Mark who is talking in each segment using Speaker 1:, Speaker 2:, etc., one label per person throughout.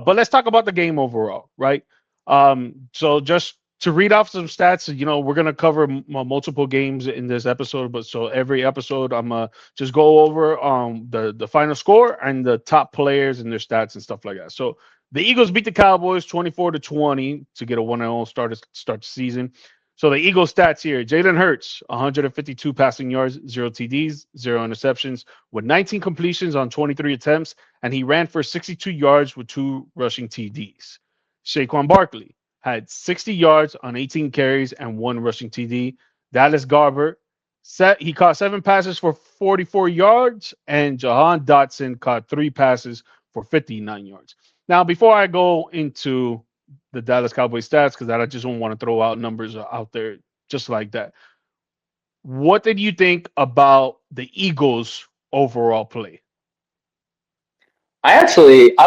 Speaker 1: But let's talk about the game overall, right? So just to read off some stats, we're gonna cover multiple games in this episode, but so every episode I'm gonna just go over the final score and the top players and their stats and stuff like that. So the Eagles beat the Cowboys 24-20 to get a 1-0 start the season. So the Eagles stats here: Jalen Hurts 152 passing yards, 0 TDs, 0 interceptions, with 19 completions on 23 attempts, and he ran for 62 yards with 2 rushing TDs. Saquon Barkley had 60 yards on 18 carries and 1 rushing TD. Dallas Garber he caught 7 passes for 44 yards, and Jahan Dotson caught 3 passes for 59 yards. Now, before I go into the Dallas Cowboys stats, because I just don't want to throw out numbers out there just like that, what did you think about the Eagles' overall play?
Speaker 2: I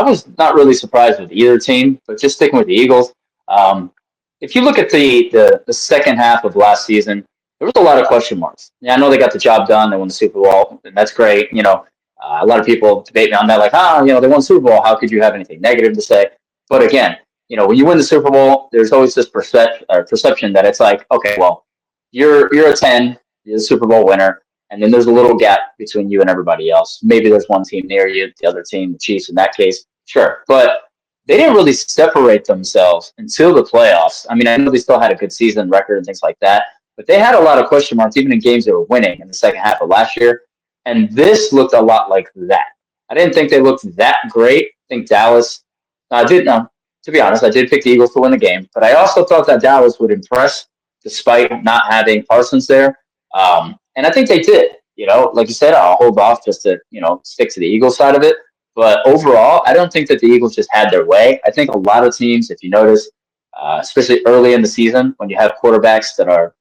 Speaker 2: was not really surprised with either team, but just sticking with the Eagles. Um, if you look at the second half of last season, there was a lot of question marks. Yeah, I know they got the job done. They won the Super Bowl, and that's great. A lot of people debate me on that, like, they won the Super Bowl. How could you have anything negative to say? But again, when you win the Super Bowl, there's always this perception that it's like, okay, well, you're a 10, you're the Super Bowl winner. And then there's a little gap between you and everybody else. Maybe there's one team near you, the other team, the Chiefs in that case. Sure. But they didn't really separate themselves until the playoffs. I mean, I know they still had a good season record and things like that, but they had a lot of question marks even in games they were winning in the second half of last year. And this looked a lot like that. I didn't think they looked that great. I think Dallas, I did know, to be honest, I did pick the Eagles to win the game, but I also thought that Dallas would impress despite not having Parsons there. And I think they did. Like you said, I'll hold off just to, stick to the Eagles side of it. But overall, I don't think that the Eagles just had their way. I think a lot of teams, if you notice, especially early in the season, when you have quarterbacks that are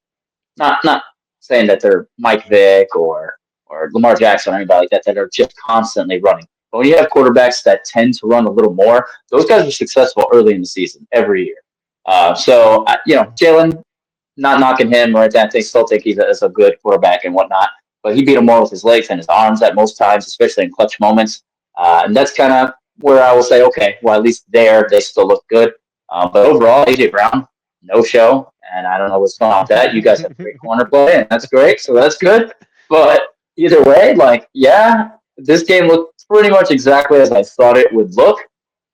Speaker 2: not saying that they're Mike Vick or Lamar Jackson or anybody like that that are just constantly running. But when you have quarterbacks that tend to run a little more, those guys are successful early in the season every year. Jalen, not knocking him or anything. I still think he's a good quarterback and whatnot. But he beat him more with his legs and his arms at most times, especially in clutch moments. And that's kind of where I will say, okay, well, at least there they still look good. But overall, AJ Brown, no show. And I don't know what's going on with that. You guys have great corner play, and that's great. So that's good. But either way, yeah, this game looked pretty much exactly as I thought it would look,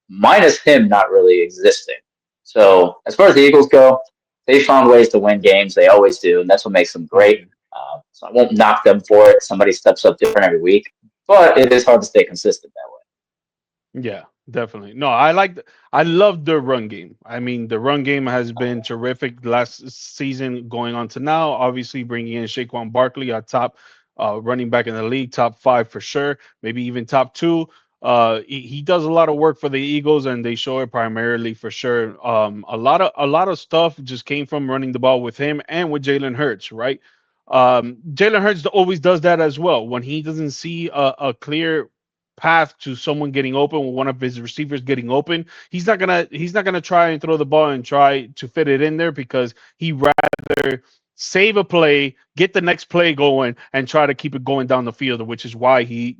Speaker 2: minus him not really existing. So as far as the Eagles go, they found ways to win games. They always do, and that's what makes them great. So I won't knock them for it. Somebody steps up different every week, but it is hard to stay consistent that way.
Speaker 1: Yeah, definitely. No, I love the run game. I mean, the run game has been terrific last season going on to now. Obviously, bringing in Saquon Barkley, a top running back in the league, top 5 for sure, maybe even top 2. He does a lot of work for the Eagles, and they show it primarily for sure. A lot of stuff just came from running the ball with him and with Jalen Hurts, right? Jalen Hurts always does that as well. When he doesn't see a clear path to someone getting open, with one of his receivers getting open, he's not gonna try and throw the ball and try to fit it in there, because he rather save a play, get the next play going, and try to keep it going down the field, which is why he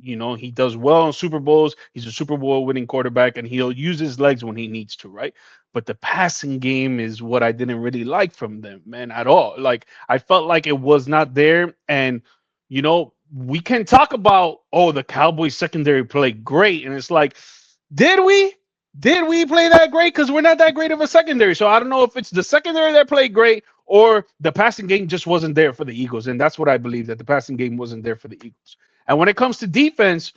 Speaker 1: does well in Super Bowls. He's a Super Bowl winning quarterback, and he'll use his legs when he needs to, right? But the passing game is what I didn't really like from them, man, at all. Like, I felt like it was not there. And we can talk about, the Cowboys secondary played great, and it's like, did we? Did we play that great? Because we're not that great of a secondary. So I don't know if it's the secondary that played great or the passing game just wasn't there for the Eagles. And that's what I believe, that the passing game wasn't there for the Eagles. And when it comes to defense,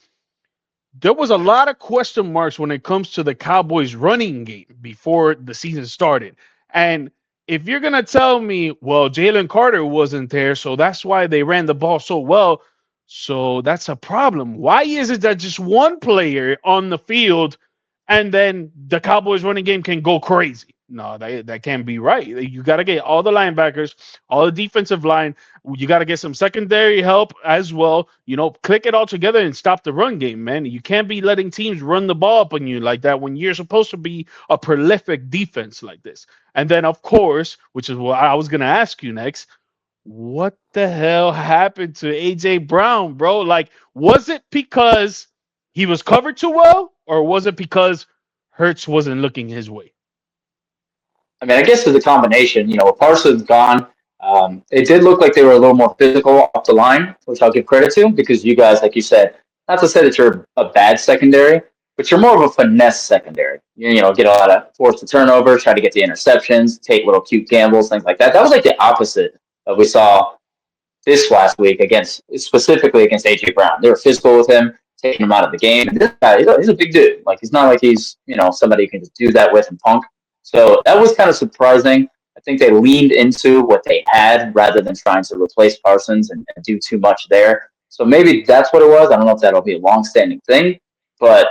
Speaker 1: there was a lot of question marks when it comes to the Cowboys running game before the season started. And if you're going to tell me, well, Jalen Carter wasn't there, so that's why they ran the ball so well, so that's a problem. Why is it that just one player on the field and then the Cowboys running game can go crazy? No, that can't be right. You got to get all the linebackers, all the defensive line. You got to get some secondary help as well. Click it all together and stop the run game, man. You can't be letting teams run the ball up on you like that when you're supposed to be a prolific defense like this. And then, of course, which is what I was going to ask you next, what the hell happened to AJ Brown, bro? Like, was it because he was covered too well, or was it because Hurts wasn't looking his way.
Speaker 2: I mean, I guess it's a combination. With Parsons gone, it did look like they were a little more physical off the line, which I'll give credit to because you guys, like you said, not to say that you're a bad secondary, but you're more of a finesse secondary. Get a lot of force to turnover, try to get the interceptions, take little cute gambles, things like that. That was like the opposite of we saw this last week specifically against AJ Brown. They were physical with him, taking him out of the game. And this guy, he's a big dude. Like he's not like he's somebody you can just do that with and punk. So that was kind of surprising. I think they leaned into what they had rather than trying to replace Parsons and do too much there. So maybe that's what it was. I don't know if that'll be a long-standing thing, but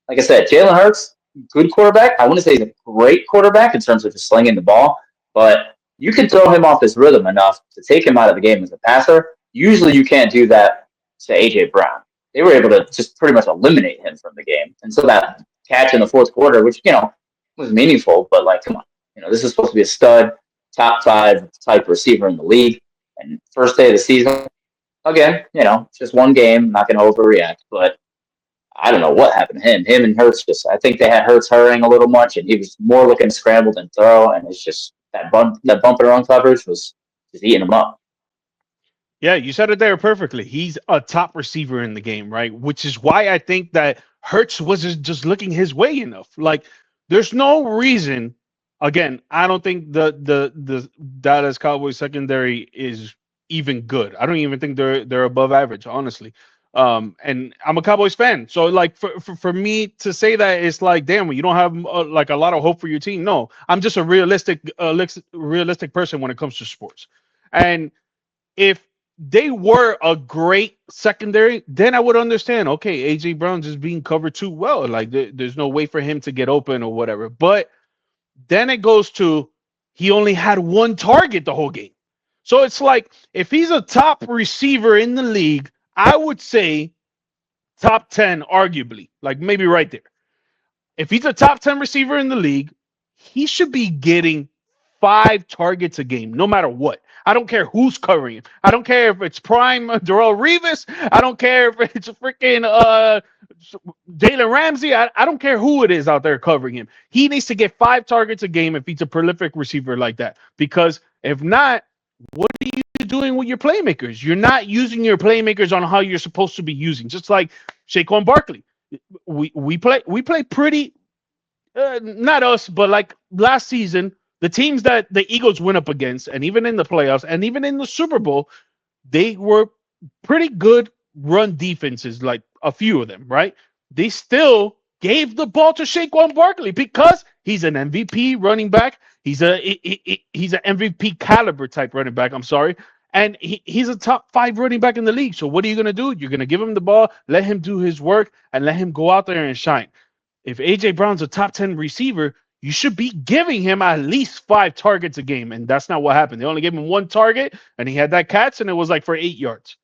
Speaker 2: like I said, Jalen Hurts, good quarterback. I wouldn't say he's a great quarterback in terms of just slinging the ball, but you can throw him off his rhythm enough to take him out of the game as a passer. Usually you can't do that to A.J. Brown. They were able to just pretty much eliminate him from the game. And so that catch in the fourth quarter, which, was meaningful, but like, come on. This is supposed to be a stud, top five type receiver in the league. And first day of the season, again, just one game, not going to overreact, but I don't know what happened to him. Him and Hurts I think they had Hurts hurrying a little much, and he was more looking to scramble than throw. And it's just that bump and run coverage was just eating him up.
Speaker 1: Yeah, you said it there perfectly. He's a top receiver in the game, right? Which is why I think that Hurts wasn't just looking his way enough. Like, there's no reason. Again, I don't think the Dallas Cowboys secondary is even good. I don't even think they're above average, honestly. And I'm a Cowboys fan, so like for me to say that, it's like, damn, well, you don't have like a lot of hope for your team. No, I'm just a realistic person when it comes to sports. And if they were a great secondary, then I would understand. Okay, AJ Brown just being covered too well. Like there's no way for him to get open or whatever. But then it goes to he only had one target the whole game. So it's like if he's a top receiver in the league, I would say top 10, arguably, like maybe right there. If he's a top 10 receiver in the league, he should be getting 5 targets a game, no matter what. I don't care who's covering him. I don't care if it's prime Darrell Revis. I don't care if it's freaking Jalen Ramsey. I don't care who it is out there covering him. He needs to get 5 targets a game if he's a prolific receiver like that. Because if not, what are you doing with your playmakers? You're not using your playmakers on how you're supposed to be using. Just like Saquon Barkley. We play pretty, not us, but like last season, the teams that the Eagles went up against, and even in the playoffs, and even in the Super Bowl, they were pretty good run defenses, like a few of them, right? They still gave the ball to Saquon Barkley because he's an MVP running back. He's an MVP caliber type running back. I'm sorry. And he's a top 5 running back in the league. So what are you going to do? You're going to give him the ball, let him do his work, and let him go out there and shine. If AJ Brown's a top 10 receiver, you should be giving him at least 5 targets a game. And that's not what happened. They only gave him 1 target, and he had that catch, and it was like for 8 yards.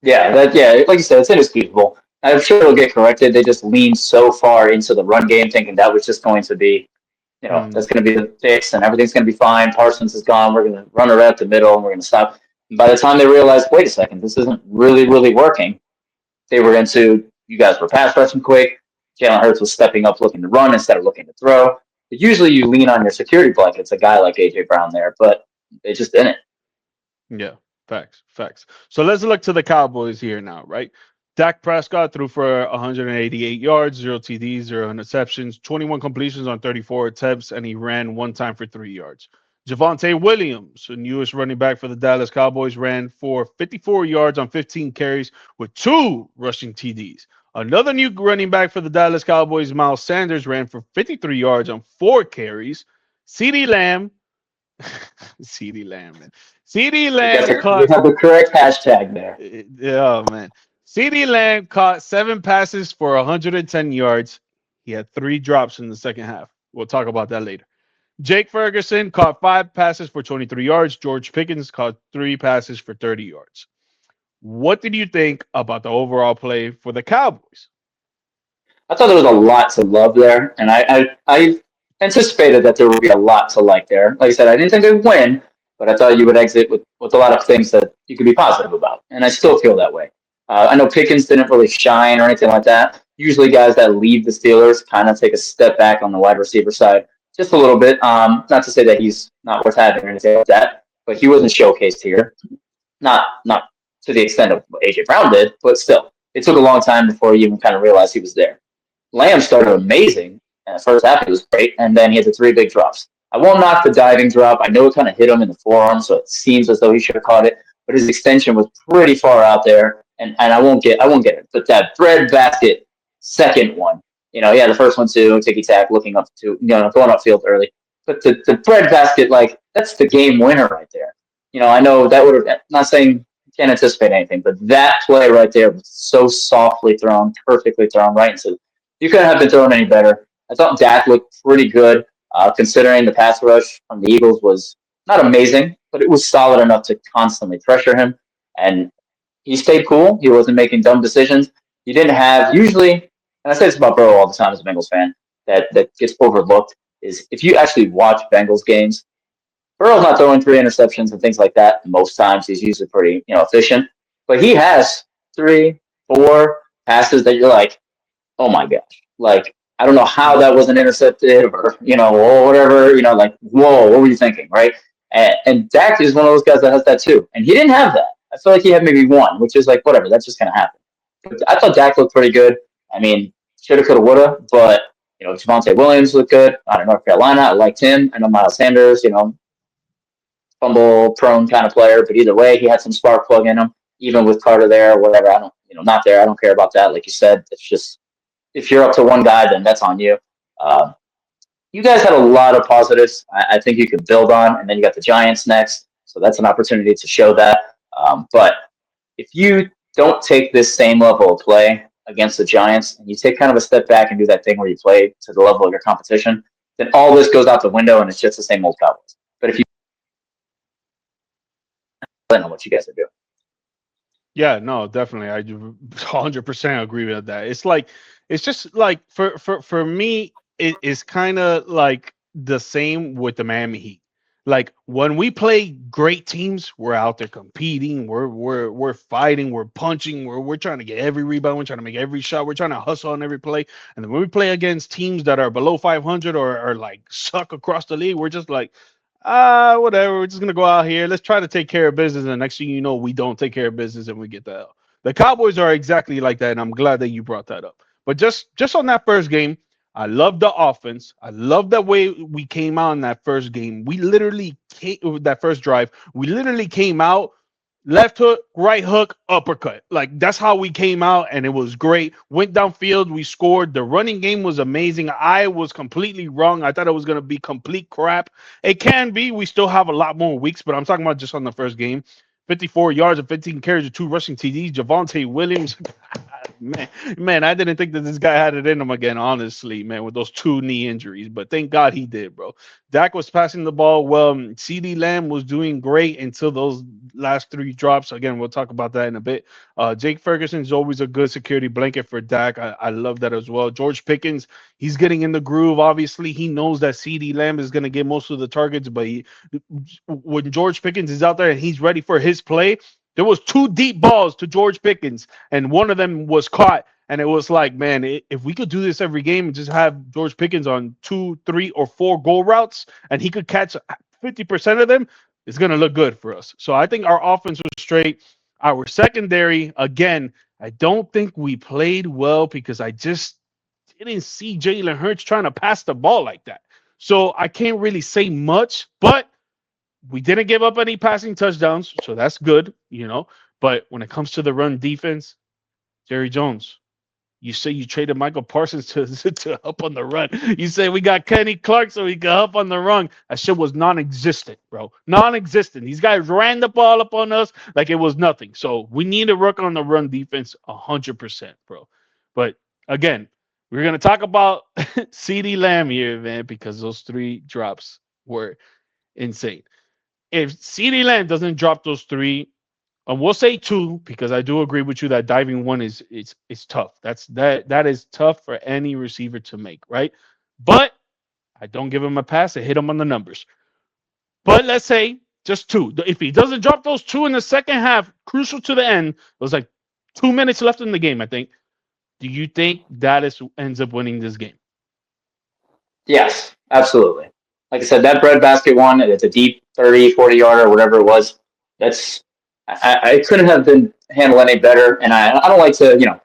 Speaker 2: Yeah, like you said, it's inexcusable. I'm sure it'll get corrected. They just leaned so far into the run game, thinking that was just going to be,
Speaker 1: Mm.
Speaker 2: that's going to be the fix and everything's going to be fine. Parsons is gone. We're going to run around the middle and we're going to stop. And by the time they realized, wait a second, this isn't really, really working, they were into, you guys were pass rushing quick. Jalen Hurts was stepping up looking to run instead of looking to throw. But usually you lean on your security blankets, a guy like A.J. Brown there, but they just didn't.
Speaker 1: Yeah, facts. So let's look to the Cowboys here now, right? Dak Prescott threw for 188 yards, 0 TDs, 0 interceptions, 21 completions on 34 attempts, and he ran 1 time for 3 yards. Javonte Williams, the newest running back for the Dallas Cowboys, ran for 54 yards on 15 carries with 2 rushing TDs. Another new running back for the Dallas Cowboys, Miles Sanders, ran for 53 yards on 4 carries. CeeDee Lamb, CeeDee Lamb, man. CeeDee Lamb
Speaker 2: You
Speaker 1: caught,
Speaker 2: have the correct hashtag there.
Speaker 1: oh man. CeeDee Lamb caught 7 passes for 110 yards. He had 3 drops in the second half. We'll talk about that later. Jake Ferguson caught 5 passes for 23 yards. George Pickens caught 3 passes for 30 yards. What did you think about the overall play for the Cowboys?
Speaker 2: I thought there was a lot to love there, and I anticipated that there would be a lot to like there. Like I said, I didn't think they'd win, but I thought you would exit with a lot of things that you could be positive about, and I still feel that way. I know Pickens didn't really shine or anything like that. Usually, guys that leave the Steelers kind of take a step back on the wide receiver side just a little bit. Not to say that he's not worth having or anything like that, but he wasn't showcased here. Not to the extent of what AJ Brown did, but still, it took a long time before you even kind of realized he was there. Lamb started amazing. In the first half, he was great, and then he had the three big drops. I won't knock the diving drop. I know it kind of hit him in the forearm, so it seems as though he should have caught it, but his extension was pretty far out there, and I won't get it. But that bread basket second one, yeah, the first one too, ticky tack, looking up to going upfield early. But the bread basket, like that's the game winner right there. I know that would have. Not saying can't anticipate anything, but that play right there was so softly thrown, perfectly thrown right into. You couldn't have been thrown any better. I thought Dak looked pretty good, considering the pass rush from the Eagles was not amazing, but it was solid enough to constantly pressure him. And he stayed cool. He wasn't making dumb decisions. He didn't have usually, and I say this about Burrow all the time as a Bengals fan, that gets overlooked is if you actually watch Bengals games, Burrow's not throwing three interceptions and things like that. Most times he's usually pretty, efficient. But he has three, four passes that you're like, oh my gosh, like I don't know how
Speaker 1: Yep.
Speaker 2: that wasn't intercepted or or whatever. Like whoa, what were you thinking, right? And Dak is one of those guys that has that too, and he didn't have that. I feel like he had maybe one, which is like whatever, that's just gonna happen. But I thought Dak looked pretty good. I mean, shoulda, coulda, woulda, but Javante Williams looked good out of North Carolina. I liked him. I know Miles Sanders, fumble prone kind of player, but either way, he had some spark plug in him. Even with Carter there, or whatever, I don't, not there. I don't care about that. Like you said, it's just if you're up to one guy, then that's on you. Um, you guys had a lot of positives. I think you could build on, and then you got the Giants next, so that's an opportunity to show that. But if you don't take this same level of play against the Giants, and you take kind of a step back and do that thing where you play to the level of your competition, then all this goes out the window, and it's just the same old Cowboys. But if you don't know what you guys are doing.
Speaker 1: Yeah, no, definitely. I 100% agree with that. It's just like for me, it's kind of like the same with the Miami Heat. Like when we play great teams, we're out there competing, we're fighting, we're punching, we're trying to get every rebound, we're trying to make every shot, we're trying to hustle on every play. And then when we play against teams that are below 500 or like suck across the league, we're just like, whatever. We're just gonna go out here. Let's try to take care of business. And next thing you know, we don't take care of business and we get the L. The Cowboys are exactly like that, and I'm glad that you brought that up. But just on that first game, I love the offense. I love the way we came out in that first game. We literally came that first drive. We literally came out left hook, right hook, uppercut. Like that's how we came out, and it was great. Went downfield, we scored. The running game was amazing. I was completely wrong. I thought it was gonna be complete crap. It can be. We still have a lot more weeks, but I'm talking about just on the first game. 54 yards and 15 carries with two rushing TDs. Javante Williams, man, I didn't think that this guy had it in him again, honestly, man, with those two knee injuries. But thank God he did, bro. Dak was passing the ball well. CD Lamb was doing great until those last three drops. Again, we'll talk about that in a bit. Jake Ferguson is always a good security blanket for Dak. I love that as well. George Pickens, he's getting in the groove. Obviously, he knows that CD Lamb is going to get most of the targets, but when George Pickens is out there and he's ready for his play, there was two deep balls to George Pickens, and one of them was caught. And it was like, man, if we could do this every game and just have George Pickens on 2, 3, or 4 goal routes, and he could catch 50% of them, it's gonna look good for us. So I think our offense was straight. Our secondary, again, I don't think we played well because I just didn't see Jalen Hurts trying to pass the ball like that. So I can't really say much, but we didn't give up any passing touchdowns, so that's good. But when it comes to the run defense, Jerry Jones, you say you traded Michael Parsons to help on the run. You say we got Kenny Clark so he could help on the run. That shit was non-existent, bro. Non-existent. These guys ran the ball up on us like it was nothing. So we need to work on the run defense 100%, bro. But again, we're gonna talk about CD Lamb here, man, because those three drops were insane. If CD Lamb doesn't drop those three, and we'll say two because I do agree with you that diving one is tough. That is tough for any receiver to make, right? But I don't give him a pass. I hit him on the numbers. But let's say just two. If he doesn't drop those two in the second half, crucial to the end, it was like 2 minutes left in the game, I think. Do you think that is ends up winning this game?
Speaker 2: Yes, absolutely. Like I said, that breadbasket one, it's a deep 30, 40 yarder, whatever it was. That's I couldn't have been handled any better. And I don't like to,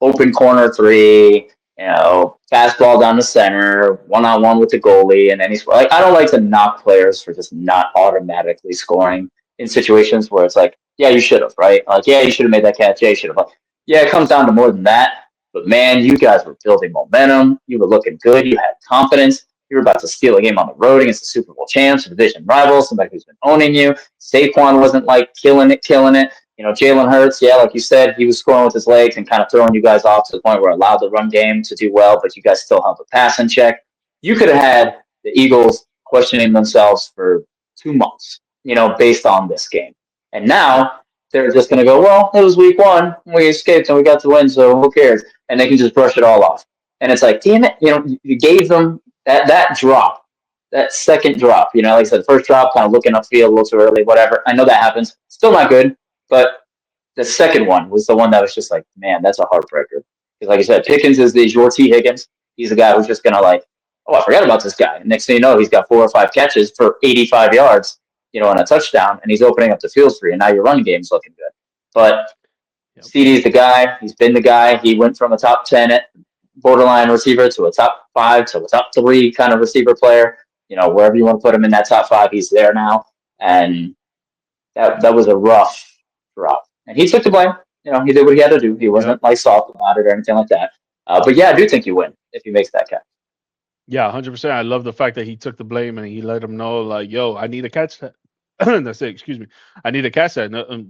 Speaker 2: open corner three, fastball down the center, one on one with the goalie, and any like I don't like to knock players for just not automatically scoring in situations where it's like, yeah, you should have, right? Like, yeah, you should have made that catch. Yeah, you should have. Yeah, it comes down to more than that. But man, you guys were building momentum. You were looking good. You had confidence. You were about to steal a game on the road against the Super Bowl champs, a division rival, somebody who's been owning you. Saquon wasn't like killing it, killing it. Jalen Hurts, yeah, like you said, he was scoring with his legs and kind of throwing you guys off to the point where it allowed the run game to do well, but you guys still held the pass in check. You could have had the Eagles questioning themselves for 2 months, based on this game. And
Speaker 1: Yep.
Speaker 2: now they're just going to go, well, it was week one. We escaped and we got to win, so who cares? And they can just brush it all off. And it's like, damn it, you gave them that drop, that second drop. Like I said, first drop, kind of looking upfield a little too early, whatever. I know that happens. Still not good, but the second one was the one that was just like, man, that's a heartbreaker. Because like I said, Pickens is your T. Higgins. He's the guy who's just gonna like, oh, I forgot about this guy. And next thing you know, he's got 4 or 5 catches for 85 yards, and a touchdown, and he's opening up the field for you. And now your run game's looking good. But
Speaker 1: Yep.
Speaker 2: CD's the guy. He's been the guy. He went from a top 10 borderline receiver to a top 5 to a top 3 kind of receiver player. Wherever you want to put him in that top 5, he's there now. And that was a rough drop. And he took the blame. He did what he had to do. He
Speaker 1: Yep.
Speaker 2: wasn't like soft about it or anything like that. But yeah, I do think you win if he makes that catch.
Speaker 1: Yeah, 100%. I love the fact that he took the blame and he let him know, like, yo, I need to catch that. That's it. Excuse me. I need to catch that. No,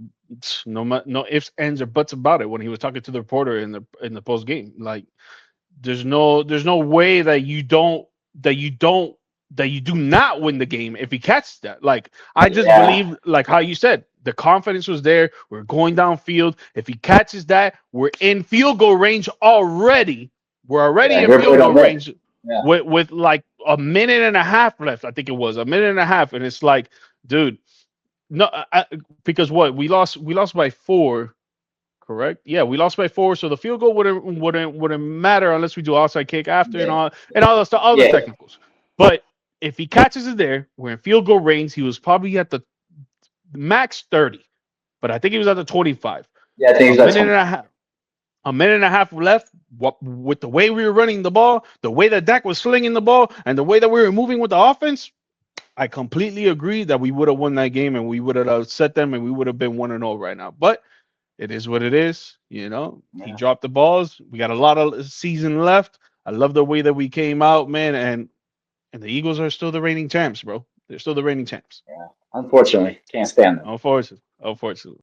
Speaker 1: no ifs, ands, or buts about it. When he was talking to the reporter in the post game, like, there's no way that that you don't that you do not win the game if he catches that. Like, I just
Speaker 2: Yeah,
Speaker 1: believe, like how you said, the confidence was there. We're going downfield. If he catches that, we're in field goal range already. We're already
Speaker 2: yeah,
Speaker 1: in
Speaker 2: your boy
Speaker 1: field goal
Speaker 2: don't miss.
Speaker 1: range
Speaker 2: Yeah,
Speaker 1: with like a minute and a half left. I think it was a minute and a half, and it's like, dude, no, because what we lost by 4. Correct. Yeah, we lost by 4, so the field goal wouldn't matter unless we do outside kick after
Speaker 2: yeah,
Speaker 1: and all the stuff, all the
Speaker 2: yeah,
Speaker 1: technicals. But if he catches it there, we're in field goal range. He was probably at the max 30, but I think he was at the 25.
Speaker 2: yeah. I think
Speaker 1: A
Speaker 2: he's at
Speaker 1: minute
Speaker 2: 20.
Speaker 1: and a half. A minute and a half left. What with the way we were running the ball, the way that Dak was slinging the ball, and the way that we were moving with the offense, I completely agree that we would have won that game and we would have upset them and we would have been 1-0 right now. But it is what it is. He
Speaker 2: Yeah,
Speaker 1: dropped the balls. We got a lot of season left. I love the way that we came out, man. And the Eagles are still the reigning champs, bro. They're still the reigning champs.
Speaker 2: yeah. Unfortunately, can't stand them.
Speaker 1: Unfortunately. Unfortunately.